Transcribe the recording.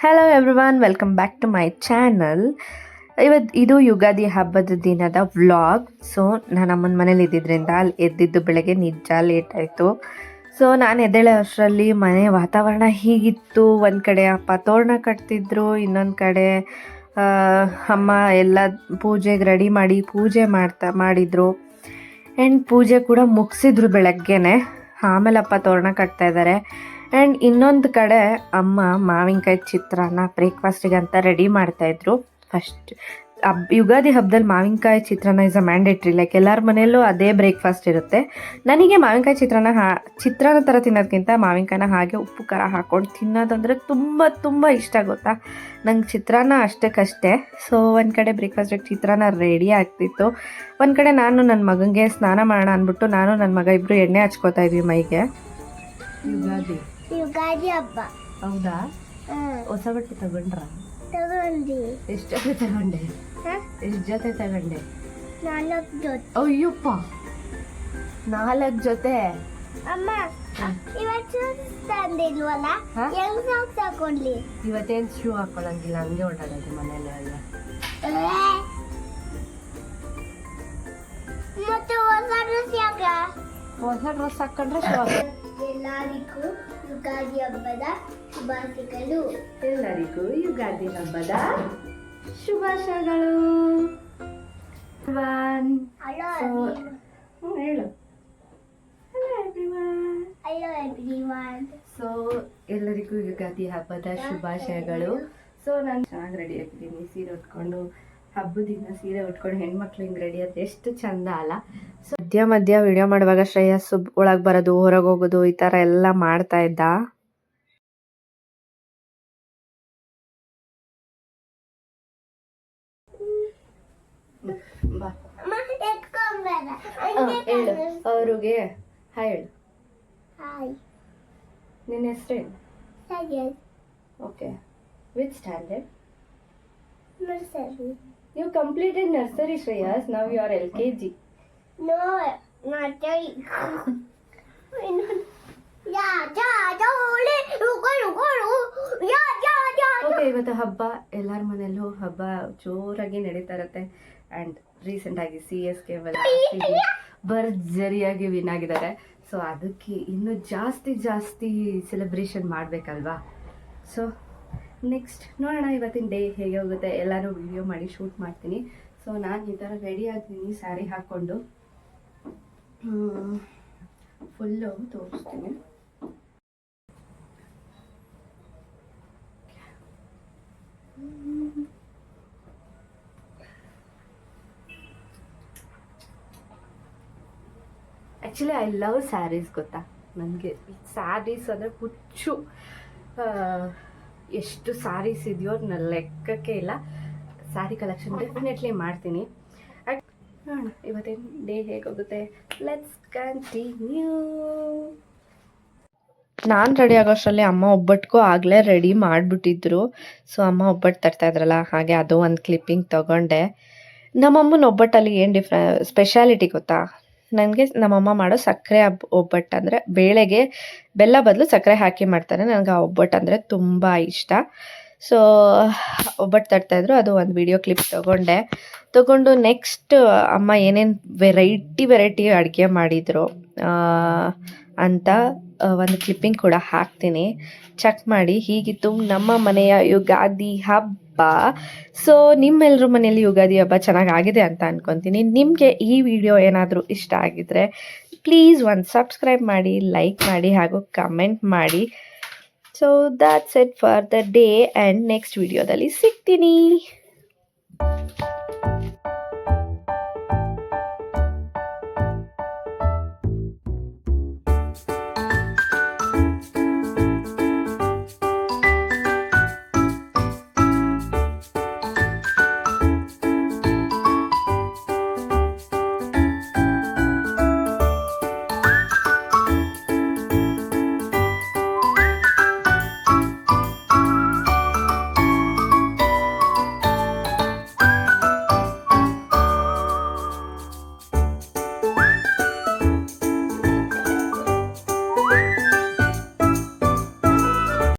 Hello everyone, welcome back to my channel. ಇದು ಯುಗಾದಿ ಹಬ್ಬದ ದಿನದ ವ್ಲಾಗ್. ಸೊ ನಾನು ಅಮ್ಮನ ಮನೇಲಿ ಇದ್ದಿದ್ದರಿಂದ ಅಲ್ಲಿ ಎದ್ದಿದ್ದು ಬೆಳಗ್ಗೆ ನಿಜ ಲೇಟ್ ಆಯಿತು. ಸೊ ನಾನು ಎದ್ದೇಳೋ ಅಷ್ಟರಲ್ಲಿ ಮನೆ ವಾತಾವರಣ ಹೀಗಿತ್ತು. ಒಂದು ಕಡೆ ಅಪ್ಪ ತೋರಣ ಕಟ್ತಿದ್ರು, ಇನ್ನೊಂದು ಕಡೆ ಅಮ್ಮ ಎಲ್ಲ ಪೂಜೆಗೆ ರೆಡಿ ಮಾಡಿ ಪೂಜೆ ಮಾಡಿದರು. ಆ್ಯಂಡ್ ಪೂಜೆ ಕೂಡ ಮುಗಿಸಿದ್ರು ಬೆಳಗ್ಗೆನೆ. ಆಮೇಲೆ ಅಪ್ಪ ತೋರಣ ಕಟ್ತಾ ಇದ್ದಾರೆ. ಆ್ಯಂಡ್ ಇನ್ನೊಂದು ಕಡೆ ಅಮ್ಮ ಮಾವಿನಕಾಯಿ ಚಿತ್ರಾನ್ನ ಬ್ರೇಕ್ಫಾಸ್ಟಿಗೆ ಅಂತ ರೆಡಿ ಮಾಡ್ತಾಯಿದ್ರು. ಫಸ್ಟ್ ಯುಗಾದಿ ಹಬ್ಬದಲ್ಲಿ ಮಾವಿನಕಾಯಿ ಚಿತ್ರಾನ್ನ ಇಸ್ ಅ ಮ್ಯಾಂಡೇಟ್ರಿ. ಲೈಕ್ ಎಲ್ಲರ ಮನೆಯಲ್ಲೂ ಅದೇ ಬ್ರೇಕ್ಫಾಸ್ಟ್ ಇರುತ್ತೆ. ನನಗೆ ಮಾವಿನಕಾಯಿ ಚಿತ್ರಾನ್ನ ಥರ ತಿನ್ನೋದಕ್ಕಿಂತ ಮಾವಿನಕಾಯಿನ ಹಾಗೆ ಉಪ್ಪು ಖಾರ ಹಾಕ್ಕೊಂಡು ತಿನ್ನೋದಂದರೆ ತುಂಬ ತುಂಬ ಇಷ್ಟ, ಗೊತ್ತಾ. ನಂಗೆ ಚಿತ್ರಾನ್ನ ಅಷ್ಟಕ್ಕಷ್ಟೇ. ಸೊ ಒಂದು ಕಡೆ ಬ್ರೇಕ್ಫಾಸ್ಟಿಗೆ ಚಿತ್ರಾನ್ನ ರೆಡಿ ಆಗ್ತಿತ್ತು. ಒಂದು ಕಡೆ ನಾನು ನನ್ನ ಮಗನಿಗೆ ಸ್ನಾನ ಮಾಡೋಣ ಅಂದ್ಬಿಟ್ಟು ನಾನು ನನ್ನ ಮಗ ಇಬ್ಬರು ಎಣ್ಣೆ ಹಚ್ಕೋತಾ ಇದ್ವಿ ಮೈಗೆ. ಯುಗಾದಿ ಹಬ್ಬ. ಹೌದಾ? ಹೊಸ ಬಟ್ಟೆ ತಗೊಂಡ್ರ? ತಗೊಂಡಿ. ಎಷ್ಟು ಜೊತೆ ತಗೊಂಡೆ? ಎಷ್ಟು ಜೊತೆ ತಗೊಂಡೆ? 4 ಜೊತೆ. ಅಯ್ಯಪ್ಪ, 4 ಜೊತೆ. ಅಮ್ಮ ಇವತ್ತು ತಂದಿಲ್ವಲ್ಲ, ಹೆಂಗ್ ಸಾಕ್ಸ್ ಹಾಕೊಂಡ್ಲಿ? ಇವತ್ತೇನು ಶೂ ಹಾಕೊಳ್ಳಂಗಿಲ್ಲ, ಹಂಗೆ ಓಡಾಡೋದು ಮನೇಲಿ ಅಲ್ಲ. ಮತ್ತೆ ಹೊಸ ಡ್ರೆಸ್ ಯಾಕ? ಹೊಸ ಡ್ರೆಸ್ ಹಾಕೊಂಡ್ರೆ ಶೂ ಹಾಕ. ಎಲ್ಲರಿಗೂ ಯುಗಾದಿ ಹಬ್ಬದ ಶುಭಾಶಯಗಳು. ಎಲ್ಲರಿಗೂ ಯುಗಾದಿ ಹಬ್ಬದ ಶುಭಾಶಯಗಳು. ಹೇಳು. Hello everyone. ಸೊ ಎಲ್ಲರಿಗೂ ಯುಗಾದಿ ಹಬ್ಬದ ಶುಭಾಶಯಗಳು. ಸೊ ನಾನು ಚೆನ್ನಾಗಿ ರೆಡಿ ಆಗಿದ್ದೀನಿ, ಸೀರೆ ಉಟ್ಕೊಂಡು. ಹಬ್ಬದ ದಿನ ಸೀರೆ ಉಟ್ಕೊಂಡು ಹೆಣ್ಮಕ್ಳು ಹಿಂಗೆ ರೆಡಿ ಆದ್ರೆ ಎಷ್ಟು ಚಂದ ಅಲ್ಲ. ಸೊ ಮಧ್ಯ ವಿಡಿಯೋ ಮಾಡುವಾಗ ಶ್ರೇಯಸ್ ಒಳಗೆ ಬರೋದು, ಹೊರಗೆ ಹೋಗೋದು, ಈ ಥರ ಎಲ್ಲ ಮಾಡ್ತಾ ಇದ್ದ. ಬಾ ಹೇಳು ಅವ್ರಿಗೆ ಹಾಯ್ ಹೇಳು. ನಿನ್ನ ಹೆಸರೇನು? Okay. Which standard? Nursery. You completed nursery, Shreyas. Now you are LKG. No, nursery. Okay, ಇವತ್ತು ಹಬ್ಬ ಎಲ್ಲರ ಮನೆಯಲ್ಲೂ ಹಬ್ಬ ಜೋರಾಗಿ ನಡೀತಾ ಇರುತ್ತೆ. ಆ್ಯಂಡ್ ರೀಸೆಂಟಾಗಿ CSK ಭರ್ಜರಿಯಾಗಿ ವಿನ್ ಆಗಿದ್ದಾರೆ. ಸೊ ಅದಕ್ಕೆ ಇನ್ನೂ ಜಾಸ್ತಿ ಸೆಲೆಬ್ರೇಷನ್ ಮಾಡಬೇಕಲ್ವಾ. ಸೊ ನೆಕ್ಸ್ಟ್ ನೋಡೋಣ ಇವತ್ತಿನ ಡೇ ಹೇಗೆ ಹೋಗುತ್ತೆ. ಎಲ್ಲರೂ ವಿಡಿಯೋ ಮಾಡಿ ಶೂಟ್ ಮಾಡ್ತೀನಿ. ಸೊ ನಾನು ಈ ಥರ ರೆಡಿ ಆಗ್ತೀನಿ, ಸ್ಯಾರಿ ಹಾಕ್ಕೊಂಡು ಫುಲ್ಲು ತೋರಿಸ್ತೀನಿ. ಆ್ಯಕ್ಚುಲಿ ಐ ಲವ್ ಸ್ಯಾರೀಸ್, ಗೊತ್ತಾ. ನನಗೆ ಸ್ಯಾರೀಸ್ ಅಂದರೆ ಹುಚ್ಚು. ಎಷ್ಟು ಸ್ಯಾರೀಸ್ ಇದೆಯೋ ನನ್ನ ಲೆಕ್ಕಕ್ಕೆ ಇಲ್ಲ. ಸ್ಯಾರಿ ಕಲೆಕ್ಷನ್ ಡೆಫಿನೆಟ್ಲಿ ಮಾಡ್ತೀನಿ. ನೋಡೋಣ ಇವತ್ತೇನು ಡೇ ಹೇಗೆ ಹೋಗುತ್ತೆ. Let's continue. ನಾನು ರೆಡಿ ಆಗೋಷ್ಟರಲ್ಲಿ ಅಮ್ಮ ಒಬ್ಬಟ್ಟಿಗೂ ಆಗಲೇ ರೆಡಿ ಮಾಡಿಬಿಟ್ಟಿದ್ರು. ಸೊ ಅಮ್ಮ ಒಬ್ಬಟ್ಟು ತರ್ತಾ ಇದ್ರಲ್ಲ, ಹಾಗೆ ಅದು ಒಂದು ಕ್ಲಿಪ್ಪಿಂಗ್ ತೊಗೊಂಡೆ. ನಮ್ಮಮ್ಮನ ಒಬ್ಬಟ್ಟಲ್ಲಿ ಏನು ಸ್ಪೆಷಾಲಿಟಿ ಗೊತ್ತಾ. ನನಗೆ ನಮ್ಮಮ್ಮ ಮಾಡೋ ಸಕ್ಕರೆ ಒಬ್ಬಟ್ಟು ಅಂದರೆ ಬೇಳೆಗೆ ಬೆಲ್ಲ ಬದಲು ಸಕ್ಕರೆ ಹಾಕಿ ಮಾಡ್ತಾರೆ. ನನಗೆ ಆ ಒಬ್ಬಟ್ಟು ಅಂದರೆ ತುಂಬ ಇಷ್ಟ. ಸೊ ಒಬ್ಬಟ್ಟು ತರ್ತಾಯಿದ್ರು, ಅದು ಒಂದು ವಿಡಿಯೋ ಕ್ಲಿಪ್ ತೊಗೊಂಡು ನೆಕ್ಸ್ಟ್ ಅಮ್ಮ ಏನೇನು ವೆರೈಟಿ ಅಡುಗೆ ಮಾಡಿದರು ಅಂತ ಒಂದು ಕ್ಲಿಪ್ಪಿಂಗ್ ಕೂಡ ಹಾಕ್ತೀನಿ, ಚೆಕ್ ಮಾಡಿ. ಹೀಗಿತ್ತು ನಮ್ಮ ಮನೆಯ ಯುಗಾದಿ ಹಬ್ಬ. ಸೊ ನಿಮ್ಮೆಲ್ಲರ ಮನೆಯಲ್ಲಿ ಯುಗಾದಿ ಹಬ್ಬ ಚೆನ್ನಾಗಾಗಿದೆ ಅಂತ ಅನ್ಕೊತೀನಿ. ನಿಮಗೆ ಈ ವಿಡಿಯೋ ಏನಾದರೂ ಇಷ್ಟ ಆಗಿದ್ರೆ ಪ್ಲೀಸ್ ಒಂದು ಸಬ್ಸ್ಕ್ರೈಬ್ ಮಾಡಿ, ಲೈಕ್ ಮಾಡಿ ಹಾಗೂ ಕಮೆಂಟ್ ಮಾಡಿ. So that's it for the day. And next ವಿಡಿಯೋದಲ್ಲಿ ಸಿಗ್ತೀನಿ.